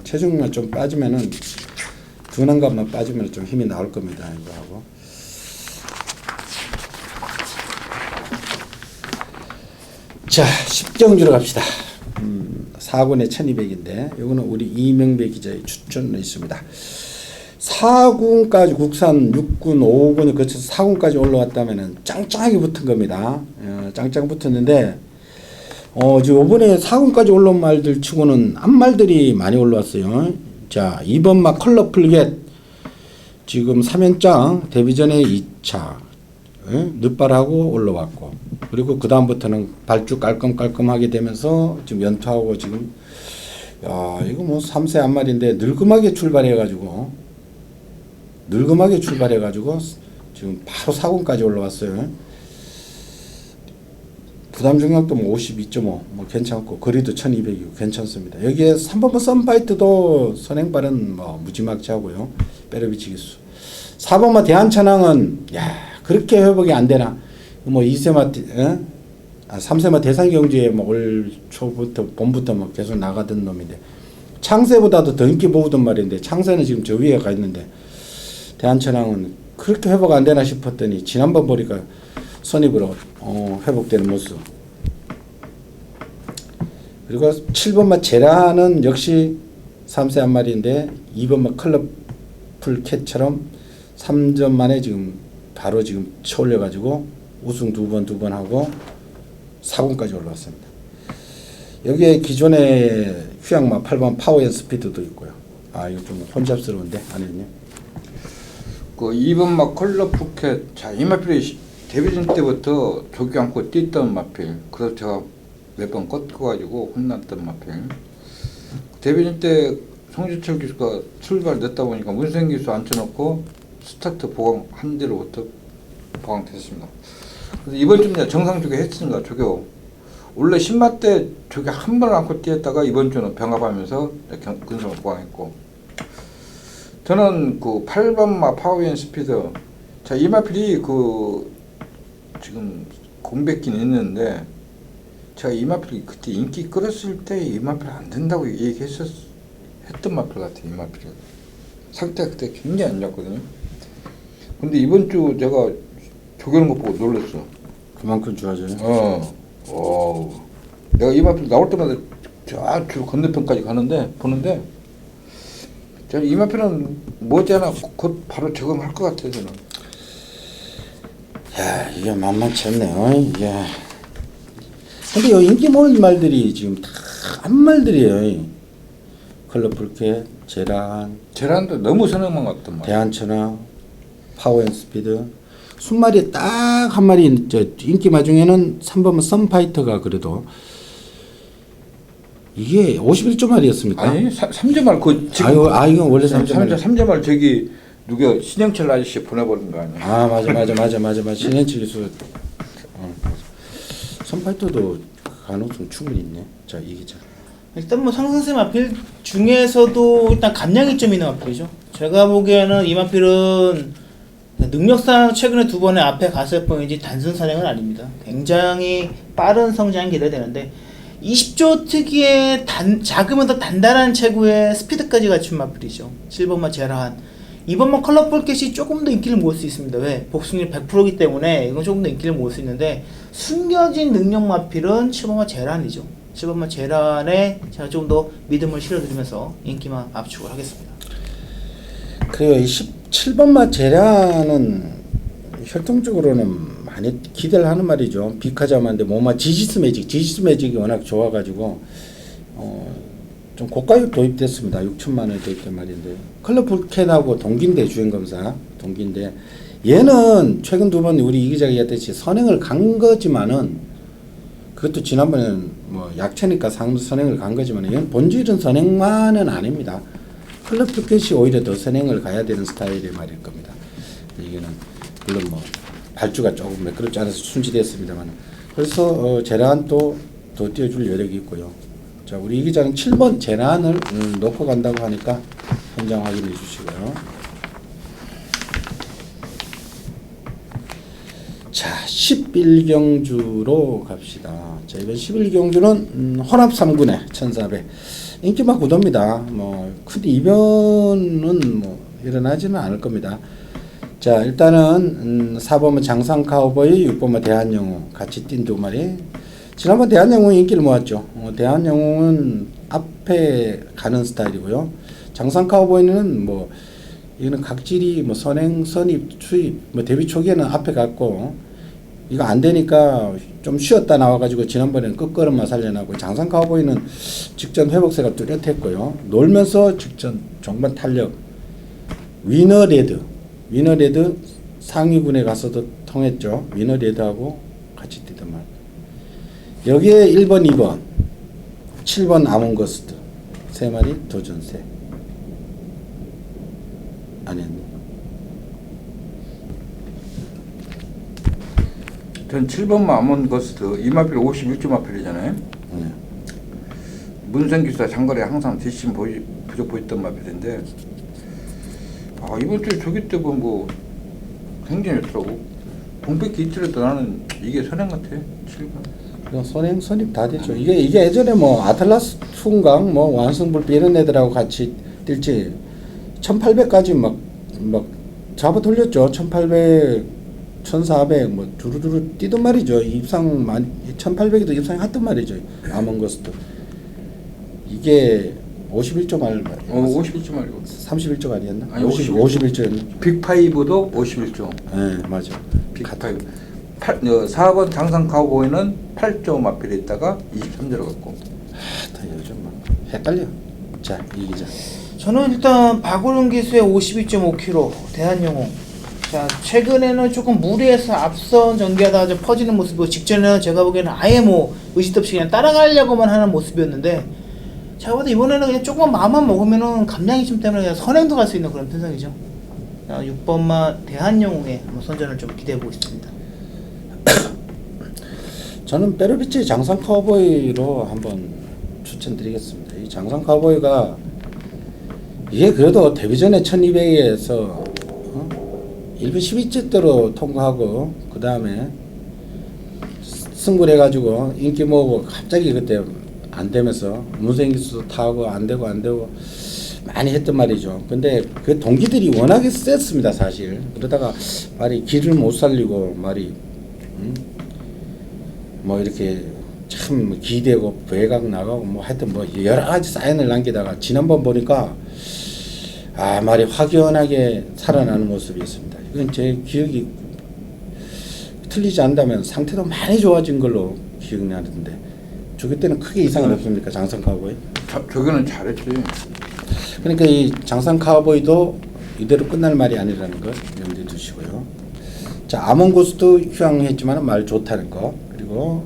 Speaker 1: 체중만 좀 빠지면은 둔한감만 빠지면 좀 힘이 나올 겁니다. 이거 하고. 자, 10정주로 갑시다. 4군에 1200인데 이거는 우리 이명배 기자의 추천에 있습니다. 4군까지 국산 6군, 5군을 거쳐서 4군까지 올라왔다면은 짱짱하게 붙은 겁니다. 짱짱 붙었는데 지금 이번에 4군까지 올라온 말들 치고는 앞말들이 많이 올라왔어요. 자, 2번 막 컬러풀겟 지금 3연장 데뷔 전에 2차 늦발하고 올라왔고 그리고 그 다음부터는 발주 깔끔깔끔하게 되면서 지금 연투하고 지금 야 이거 뭐 3세 한 마리인데 늙음하게 출발해가지고 지금 바로 4군까지 올라왔어요. 부담 중량도 뭐 52.5 뭐 괜찮고 거리도 1200이고 괜찮습니다. 여기에 3번 썬파이트도 선행발은 뭐 무지막지하고요. 빼려비치 기수. 4번마 대한천왕은 야 그렇게 회복이 안 되나? 뭐 2세마 3세마 대상경주에 뭐 올 초부터 봄부터 뭐 계속 나가던 놈인데 창세보다도 더 인기 모으던 말인데 창세는 지금 저 위에 가 있는데 대한천왕은 그렇게 회복 안 되나 싶었더니 지난번 보니까 선입으로 회복되는 모습. 그리고 7번마 제라는 역시 3세 한 마리인데 2번마 컬러풀 캣처럼 3점 만에 지금 바로 지금 쳐올려 가지고 우승 두 번 하고 4군까지 올라왔습니다. 여기에 기존의 휴양마 8번 파워앤 스피드도 있고요. 이거 좀 혼잡스러운데 아니요.
Speaker 3: 그 2번 막 컬러 푸켓 자 이 마필이 데뷔전 때부터 조기 않고 뛰던 마필. 그래서 제가 몇 번 꺾어가지고 혼났던 마필. 데뷔전 때 송지철 기수가 출발 늦다 보니까 문생 기수 앉혀놓고 스타트 보강 한 대로부터 보강됐습니다. 그래서 이번 주는 정상 조교 했습니다. 조교 원래 10마 때 조교 한 번 안고 뛰었다가 이번 주는 병합하면서 근성을 보강했고 저는 그 8번마 파워앤 스피드 자 이 마필이 그 지금 공백기는 있는데 제가 이 마필이 그때 인기 끌었을 때 이 마필 안 된다고 얘기했던 마필 같아요. 이 마필이 상태가 그때 굉장히 안 좋았거든요. 근데 이번 주 제가 조교하는 거 보고 놀랐어.
Speaker 1: 그만큼 좋아져요.
Speaker 3: 내가 이 마필 나올 때마다 저 건너편까지 보는데 저는 이 마필은 머지않아 곧 바로 적응할 것 같아요. 저는.
Speaker 1: 야 이게 만만치 않네요. 이게. 근데 이 인기 모은 말들이 지금 다 한 말들이에요. 컬러풀캣,
Speaker 3: 제란도 너무 선행만 같단 말이야.
Speaker 1: 대한천왕, 파워앤스피드 순마리에 딱 한 마리 인기마 중에는 3번은 썬파이터가 그래도 이게 51.8이었습니까?
Speaker 3: 아니 3점알 그 지금
Speaker 1: 이건 원래 3.8.
Speaker 3: 3점알 저기 누가 신영철 아저씨 보내버린 거 아니야?
Speaker 1: 맞아. 신현철 기수. 썬파이터도 가능성 충분히 있네. 자, 이 기자.
Speaker 2: 일단 뭐 상승세 마필 중에서도 일단 감량이 좀 있는 마필이죠. 제가 보기에는 이 마필은 능력상 최근에 2번에 앞에 갔을 뿐이지 단순 선행은 아닙니다. 굉장히 빠른 성장이 기대되는데 20조 특유의 작으면서 단단한 체구의 스피드까지 갖춘 마필이죠. 7번마 제라한. 2번마 컬러풀 캣이 조금 더 인기를 모을 수 있습니다. 왜? 복수율 100%이기 때문에 이건 조금 더 인기를 모을 수 있는데, 숨겨진 능력 마필은 7번마 제라한이죠. 7번마 제라한에 제가 조금 더 믿음을 실어드리면서 인기만 압축을 하겠습니다.
Speaker 1: 그리고 이 17번마 제라는 혈통적으로는 많이 기대를 하는 말이죠. 비카자마인데 뭐마 지지스 매직이 워낙 좋아가지고 좀 고가율 도입됐습니다. 6천만 원 도입된 말인데, 컬러풀 캣하고 동기인데, 주행검사 동기인데, 얘는 최근 두 번 우리 이 기자가 얘기했듯이 선행을 간 거지만은, 그것도 지난번에는 뭐 약체니까 선행을 간 거지만, 얘는 본질은 선행만은 아닙니다. 컬러풀 캣이 오히려 더 선행을 가야 되는 스타일의 말일 겁니다. 이게는 물론 뭐 발주가 조금 매끄럽지 않아서 순치됐습니다만, 그래서 제라한 또 더 띄워줄 여력이 있고요. 자, 우리 이 기자는 7번 제라한을 놓고 간다고 하니까 현장 확인해 주시고요. 자, 11경주로 갑시다. 자, 이번 11경주는 혼합 3군에 1400. 인기 막 구도입니다. 뭐, 큰 이변은 뭐, 일어나지는 않을 겁니다. 자, 일단은 4번은 장상 카우보이, 6번은 대한영웅 같이 뛴 두 마리. 지난번 대한영웅이 인기를 모았죠. 대한영웅은 앞에 가는 스타일이고요. 장상 카우보이는 뭐, 이거는 각질이 뭐 선행, 선입, 추입, 뭐 데뷔 초기에는 앞에 갔고, 이거 안 되니까 좀 쉬었다 나와가지고 지난번에는 끝걸음만 살려나고, 장상 카우보이는 직전 회복세가 뚜렷했고요. 놀면서 직전 종반 탄력, 위너레드 상위군에 가서도 통했죠. 위너레드하고 같이 뛰던 말. 여기에 1번, 2번, 7번 아몬거스트 세 마리 도전세. 아니었네.
Speaker 3: 전 7번 아몬거스트 이 마필 51조 마필이잖아요. 문생기사 장거리 항상 뒷심 부족 보였던 마필인데, 이번 주에 저기 때 보면 뭐 굉장히 좋더라고. 봉백기 이틀에도 나는 이게 선행 같아. 7번.
Speaker 1: 선행 선입 다 됐죠. 이게 예전에 뭐 아틀라스 퉁강 뭐 완성불비 이런 애들하고 같이 뛸지 1800까지 막 잡아 돌렸죠. 1800, 1400 뭐 두루두루 뛰던 말이죠. 입상 1800에도 입상이 했던 말이죠. 아몬거스도 이게 51조 말.
Speaker 3: 51조 말고
Speaker 1: 31조 아니었나?
Speaker 3: 아니
Speaker 1: 51조였나?
Speaker 3: 빅5도 51조.
Speaker 1: 네, 맞아.
Speaker 3: 빅5. 4번 장상 카우보이는 8조 마필에 있다가 23조로 갔고.
Speaker 1: 다 요즘 막 헷갈려. 자, 이 기자.
Speaker 2: 저는 일단 박오른 기수의 52.5kg 대한영웅. 자, 최근에는 조금 무리해서 앞선 전개하다가 좀 퍼지는 모습이고, 직전에는 제가 보기에는 아예 뭐 의식 없이 그냥 따라가려고만 하는 모습이었는데, 제가 봐도 이번에는 그냥 조금만 마음만 먹으면은 감량이심 때문에 그냥 선행도 갈 수 있는 그런 편성이죠. 6번마 대한영웅에 한번 선전을 좀 기대해보고 있습니다.
Speaker 1: 저는 페르비치 장상 카우보이로 한번 추천드리겠습니다. 이 장상 카우보이가 이게 그래도 데뷔전에 1200에서 1분 12째대로 통과하고, 그 다음에 승부를 해가지고 인기 모으고, 갑자기 그때 안 되면서 문생기수도 타고 안 되고 많이 했던 말이죠. 근데 그 동기들이 워낙에 셌습니다, 사실. 그러다가 말이 길을 못 살리고 말이 뭐 이렇게 참 기대고 외곽 나가고 뭐 하여튼 뭐 여러 가지 사인을 남기다가 지난번 보니까 말이 확연하게 살아나는 모습이 있습니다. 이건 제 기억이 틀리지 않다면 상태도 많이 좋아진 걸로 기억나는데, 저 그때는 크게 이상은 없습니까, 장상 카우보이?
Speaker 3: 저기는 잘했지.
Speaker 1: 그러니까 이 장상 카우보이도 이대로 끝날 말이 아니라는 거 염두에 두시고요. 자, 아몬고스도 휴양했지만 말 좋다는 거, 그리고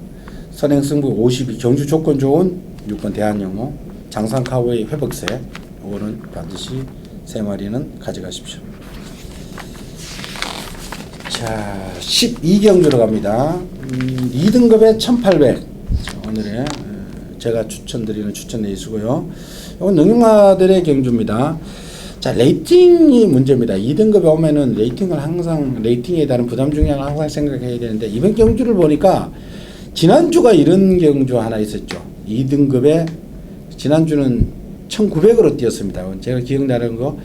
Speaker 1: 선행 승부 52 경주 조건 좋은 6번 대한영웅, 장상 카우보이 회복세, 이거는 반드시 세 마리는 가져가십시오. 자, 12경주로 갑니다. 2등급에 1800. 오늘의 제가 추천드리는 추천 레이스고요. 이건 능력마들의 경주입니다. 자, 레이팅이 문제입니다. 2등급에 오면은 레이팅에 대한 부담 중량을 항상 생각해야 되는데, 이번 경주를 보니까 지난주가 이런 경주 하나 있었죠. 2등급에 지난주는 1900으로 뛰었습니다. 제가 기억나는 거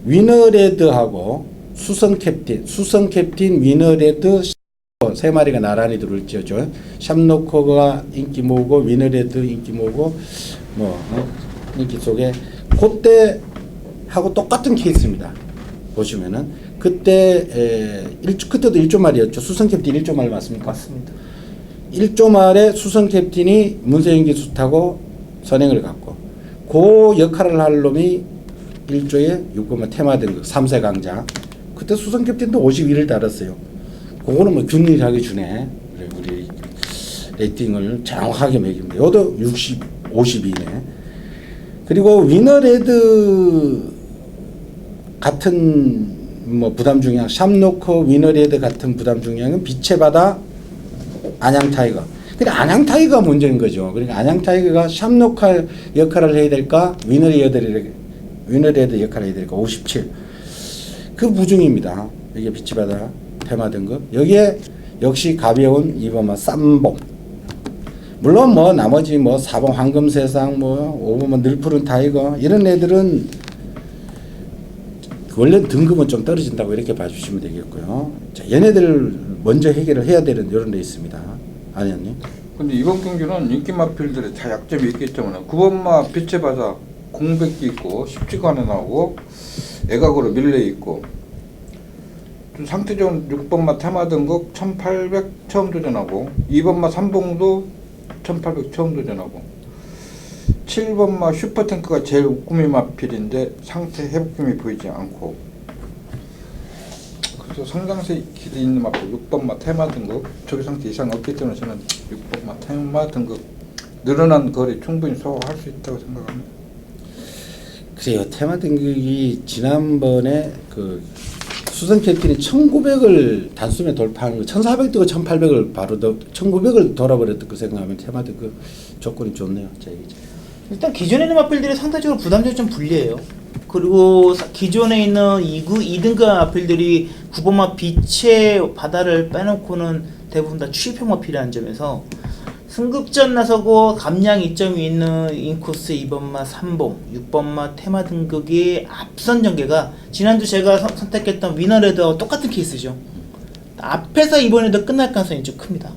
Speaker 1: 위너레드하고 수성 캡틴 위너레드 세 마리가 나란히 들어올죠. 샴노커가 인기 모으고 위너레드 인기 모으고 인기 속에 그때 하고 똑같은 케이스입니다. 보시면은 그때도 1조 말이었죠. 수성 캡틴 1조 말 맞습니까?
Speaker 2: 맞습니다.
Speaker 1: 1조 말에 수성 캡틴이 문세영 기수 타고 선행을 갔고 그 역할을 할 놈이 1조에 6번만 테마 등급 3세 강자. 그때 수성 캡틴도 51을 달았어요. 그거는 뭐 균일하게 주네. 그래, 우리 레이팅을 정확하게 매깁니다. 이것도 52네. 그리고 위너레드 같은 뭐 부담 중량, 샴노커 위너레드 같은 부담 중량은 빛의 바다 안양 타이거. 그러니까 안양 타이거가 문제인 거죠. 그러니까 안양 타이거가 샴노커 역할을 해야 될까, 위너레드 역할을 해야 될까. 57. 그 무중입니다. 이게 빛의 바다 테마 등급. 여기에 역시 가벼운 2번만 쌈봉. 물론 뭐 나머지 뭐 4번 황금세상 뭐 5번만 늘푸른 타이거 이런 애들은 원래 등급은 좀 떨어진다고 이렇게 봐주시면 되겠고요. 자, 얘네들 먼저 해결을 해야 되는 이런 데 있습니다. 아니요.
Speaker 3: 근데 이번 경기는 인기 마필들의 다 약점이 있기 때문에 9번마 빛의 바다 공백기 있고 쉽지가 않아 나오고 애각으로 밀려 있고 좀 상태 좋은 6번마 테마 등급 1800 처음 도전하고 2번마 삼봉도 1800 처음 도전하고 7번마 슈퍼탱크가 제일 웃구미 마필인데 상태 회복낌이 보이지 않고 그래서 성장세 기대 있는 마필 6번마 테마 등급 저기 상태 이상 없기 때문에 저는 6번마 테마 등급 늘어난 거리 충분히 소화할 수 있다고 생각합니다.
Speaker 1: 그래요. 테마 등급이 지난번에 그 수성 캡틴이 1900을 단숨에 돌파하는 거 1400 뜨고 1800을 바로 1900을 돌아버렸던 거 생각하면 테마 등급 조건이 좋네요. 자, 얘기죠.
Speaker 2: 일단 기존에 있는 마필들이 상대적으로 부담점이 좀 불리해요. 그리고 기존에 있는 2등급 마필들이 9번마 빛의 바다를 빼놓고는 대부분 다 추입형 마필이라는 점에서 승급전 나서고 감량 이점이 있는 인코스 2번마 3봉, 6번마 테마 등급의 앞선 전개가 지난주 제가 선택했던 위너레드와 똑같은 케이스죠. 앞에서 이번에도 끝날 가능성이 좀 큽니다.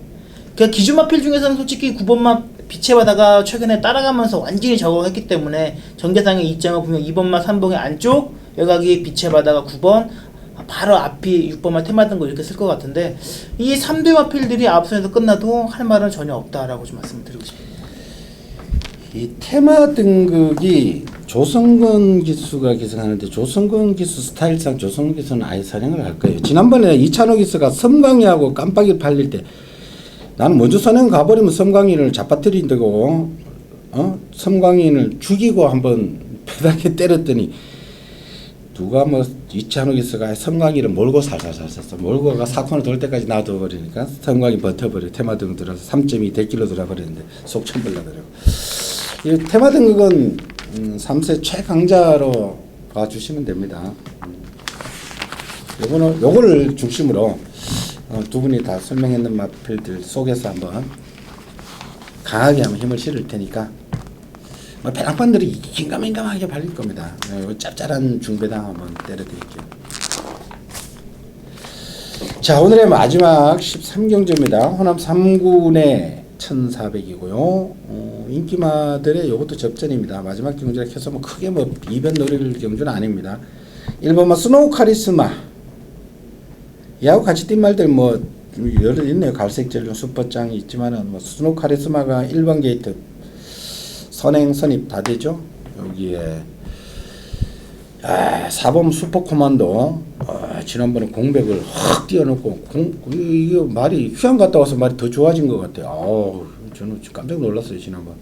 Speaker 2: 그러니까 기존 마필 중에서는 솔직히 9번마 빛의 바다가 최근에 따라가면서 완전히 적응했기 때문에 전개상의 이점을 보면 2번마 3봉의 안쪽 여각이 빛의 바다가 9번 바로 앞이 6번마 테마 등급 이렇게 쓸 것 같은데 이 3대 마필들이 앞선에서 끝나도 할 말은 전혀 없다라고 좀 말씀드리고 싶습니다.
Speaker 1: 이 테마 등급이 조성근 기수가 기승하는데 조성근 기수 스타일상 조성근 기수는 아예 선행을 할 거예요. 지난번에 이찬호 기수가 섬광이하고 깜빡이 팔릴 때 나는 먼저 선행 가버리면 섬광이를 잡아뜨린다고 섬광이를 죽이고 한번 배당에 때렸더니 누가 뭐 이찬호 기수가 섬광이를 몰고 살살살살 몰고 가 사건을 돌 때까지 놔둬버리니까 섬광이 버텨버려. 테마 등급 들어서 3.2 대킬로 들어버렸는데 속 천불나더라고. 이 테마 등급은 3세 최강자로 봐주시면 됩니다. 요거를 중심으로 두 분이 다 설명했는 마필들 속에서 한번 강하게 한번 힘을 실을 테니까 배당반들이 긴가민감하게 발릴 겁니다. 짭짤한 중배당 한번 때려드릴게요. 자, 오늘의 마지막 13경주입니다. 호남 3군의 1400이고요. 인기마들의 요것도 접전입니다. 마지막 경주라 해서 뭐 크게 뭐 이변 노릴 경주는 아닙니다. 1번마 스노우 카리스마 이하고 같이 뛴 말들 뭐 여러 있네요. 갈색 전륜 슈퍼짱이 있지만은 뭐 스노우 카리스마가 1번 게이트 선행 선입 다 되죠. 여기에 4번 슈퍼 코만도 지난번에 공백을 확 띄워놓고 이게 말이 휴양 갔다 와서 말이 더 좋아진 것 같아요. 저는 깜짝 놀랐어요. 지난번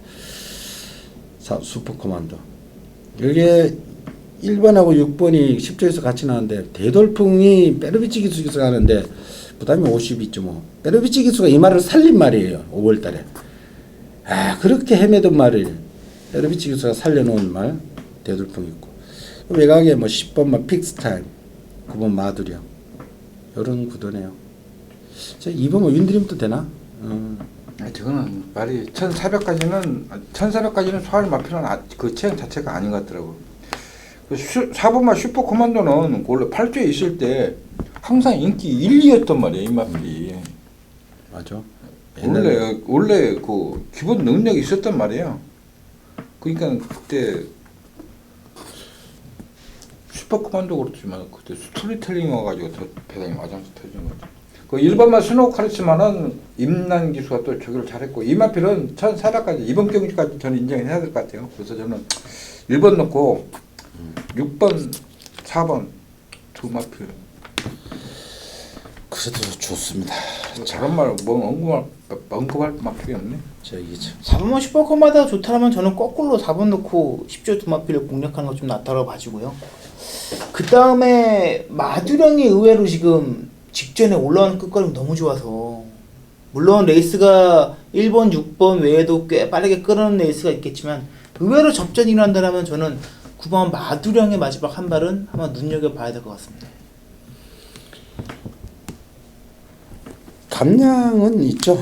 Speaker 1: 슈퍼 코만도 여기에 1번하고 6번이 10조에서 같이 나왔는데 대돌풍이 페르비치 기수가 하는데 부담이 52.5 페르비치 기수가 이 말을 살린 말이에요. 5월달에 그렇게 헤매던 말을 페르비치 기수가 살려놓은 말 대돌풍 있고 외곽에 뭐 10번만 픽스타임 9번 마두령 이런 구도네요. 자, 2번 뭐 윤드림도 되나?
Speaker 3: 저거는 말이 1400까지는 소화를 마피는 그 체형 자체가 아닌 것 같더라고. 4번마 슈퍼 코만도는 원래 8조에 있을 때 항상 인기 1, 2였단 말이야 이 마필이.
Speaker 1: 맞아.
Speaker 3: 원래 그 기본 능력이 있었단 말이에요. 그러니까 그때 슈퍼 코만도 그렇지만 그때 스토리텔링 와가지고 더 배당이 맞아서 터진 거죠. 그 일반만 스노우 카리스마는 임난 기수가 또 저기를 잘했고 이마필은 1400까지 이번 경기까지 저는 인정해야 될 것 같아요. 그래서 저는 1번 넣고 6번, 4번 두 마필.
Speaker 1: 그래도 좋습니다.
Speaker 3: 다른 뭐 언급할 마필이 없네.
Speaker 1: 저기
Speaker 2: 4번만 슈퍼커마다 좋다면 저는 거꾸로 4번 넣고 10조 두 마필을 공략하는 건 좀 낫다고 봐지고요. 그 다음에 마두령이 의외로 지금 직전에 올라오는 끝걸음이 너무 좋아서, 물론 레이스가 1번, 6번 외에도 꽤 빠르게 끌어오는 레이스가 있겠지만 의외로 접전이 일어난다면 저는 9번 마두령의 마지막 한 발은 한번 눈여겨봐야 될 것 같습니다.
Speaker 1: 감량은 있죠.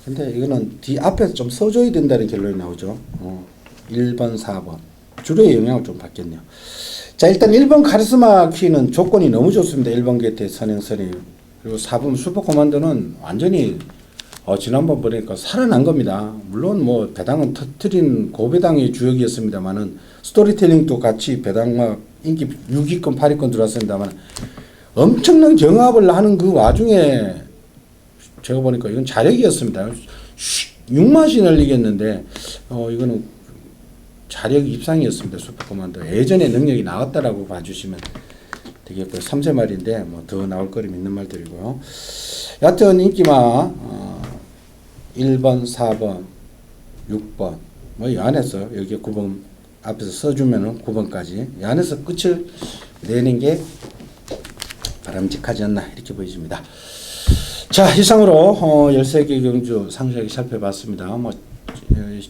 Speaker 1: 근데 이거는 뒤 앞에서 좀 써줘야 된다는 결론이 나오죠. 1번, 4번 주로의 영향을 좀 받겠네요. 자, 일단 1번 카리스마 키는 조건이 너무 좋습니다. 1번 게이트의 선행선이. 그리고 4번 슈퍼 코만도는 완전히 지난번 보니까 살아난 겁니다. 물론 뭐 배당은 터트린 고배당이 주역이었습니다만은 스토리텔링도 같이 배당과 인기 6위권 8위권 들어왔습니다만 엄청난 경합을 하는 그 와중에 제가 보니까 이건 자력이었습니다. 6맛이 날리겠는데 이거는 자력 입상이었습니다. 슈퍼코만도 예전에 능력이 나왔다라고 봐주시면 되겠고요. 3세 말인데 뭐 더 나올 거리 있는 말들이고요. 여하튼 인기마 1번, 4번, 6번 뭐 이 안에서 여기 9번 앞에서 써주면은 9번까지 이 안에서 끝을 내는 게 바람직하지 않나 이렇게 보여집니다. 자, 이상으로 13개 경주 상세하게 살펴봤습니다. 뭐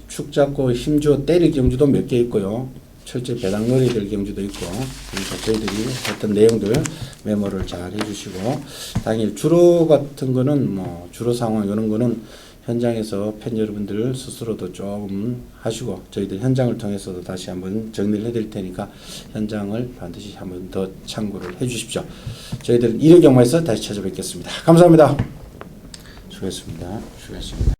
Speaker 1: 축 잡고 힘주어 때릴 경주도 몇 개 있고요. 철저히 배당 노려야 될 경주도 있고, 그래서 저희들이 어떤 내용들 메모를 잘 해주시고, 당일 주로 같은 거는 뭐 주로 상황 이런 거는 현장에서 팬 여러분들 스스로도 조금 하시고 저희들 현장을 통해서도 다시 한번 정리를 해드릴 테니까 현장을 반드시 한번 더 참고를 해주십시오. 저희들은 1회 경마에서 다시 찾아뵙겠습니다. 감사합니다. 수고했습니다. 수고했습니다.